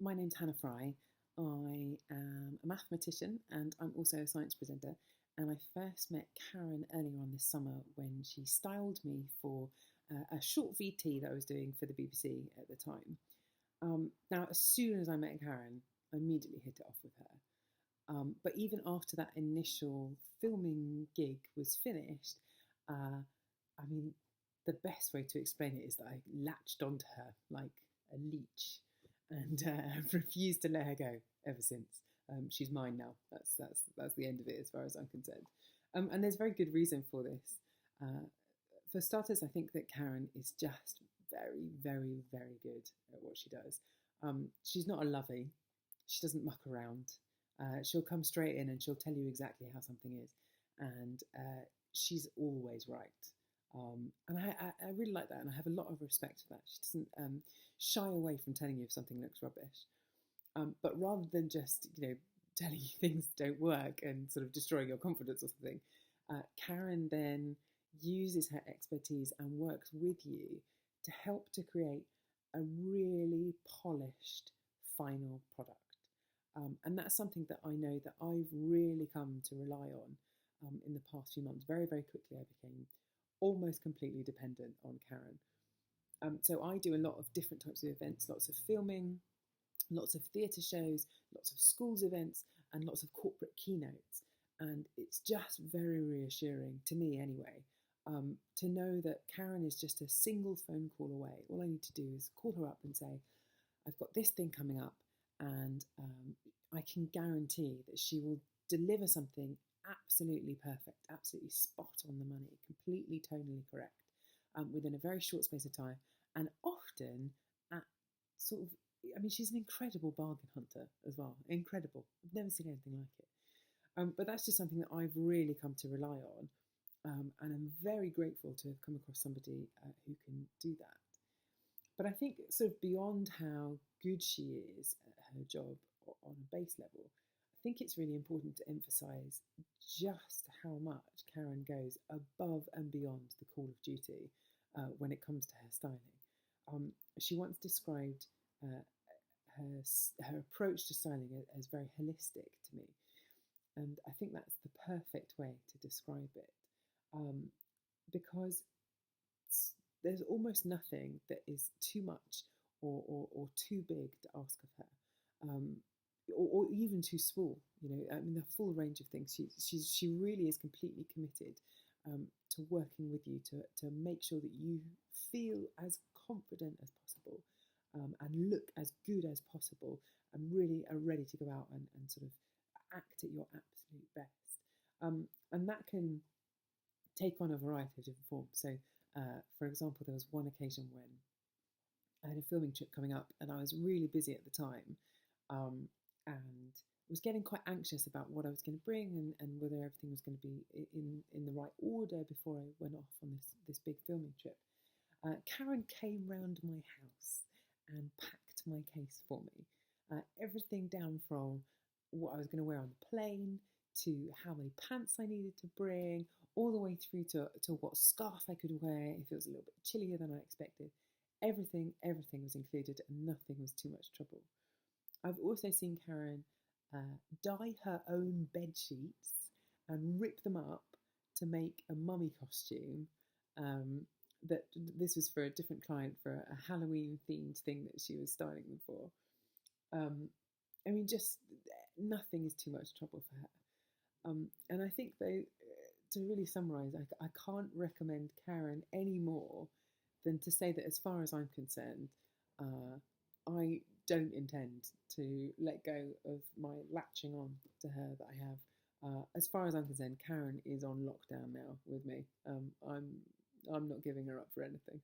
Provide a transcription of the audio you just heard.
My name's Hannah Fry. I am a mathematician and I'm also a science presenter. And I first met Karen earlier on this summer when she styled me for a short VT that I was doing for the BBC at the time. Now, as soon as I met Karen, I immediately hit it off with her. But even after that initial filming gig was finished, I mean, the best way to explain it is that I latched onto her like a leech and refused to let her go ever since. She's mine now. That's the end of it as far as I'm concerned. And there's very good reason for this. Uh, for starters, I think that Karen is just very, very, very good at what she does. She's not a lovey. She doesn't muck around. She'll come straight in and she'll tell you exactly how something is, and she's always right. And I really like that, and I have a lot of respect for that. She doesn't shy away from telling you if something looks rubbish, but rather than just telling you things don't work and sort of destroying your confidence or something, Karen then uses her expertise and works with you to help to create a really polished final product. And that's something that I know that I've really come to rely on in the past few months. Very, very quickly, I became almost completely dependent on Karen. So I do a lot of different types of events, lots of filming, lots of theatre shows, lots of schools events, and lots of corporate keynotes. And it's just very reassuring, to me anyway, to know that Karen is just a single phone call away. All I need to do is call her up and say, I've got this thing coming up, and I can guarantee that she will deliver something absolutely perfect, absolutely spot on the money, completely tonally correct, within a very short space of time, and often at sort of, I mean, she's an incredible bargain hunter as well. Incredible. I've never seen anything like it. But that's just something that I've really come to rely on. And I'm very grateful to have come across somebody who can do that. But I think sort of beyond how good she is at her job on a base level, I think it's really important to emphasise just how much Karen goes above and beyond the call of duty when it comes to her styling. She once described her approach to styling as very holistic to me, and I think that's the perfect way to describe it, because there's almost nothing that is too much or too big to ask of her, or even too small. I mean, the full range of things. She really is completely committed to working with you to make sure that you feel as confident as possible, and look as good as possible, and really are ready to go out and sort of act at your absolute best. And that can take on a variety of different forms. So, for example, there was one occasion when I had a filming trip coming up and I was really busy at the time, and was getting quite anxious about what I was going to bring, and whether everything was going to be in the right order before I went off on this big filming trip. Karen came round my house and packed my case for me. Everything down from what I was going to wear on the plane to how many pants I needed to bring, all the way through to what scarf I could wear if it was a little bit chillier than I expected. Everything was included, and nothing was too much trouble. I've also seen Karen dye her own bed sheets and rip them up to make a mummy costume. That this was for a different client for a Halloween themed thing that she was styling them for. I mean, just nothing is too much trouble for her. And I think, though, to really summarise, I can't recommend Karen any more than to say that as far as I'm concerned, I don't intend to let go of my latching on to her that I have. As far as I'm concerned, Karen is on lockdown now with me. I'm not giving her up for anything.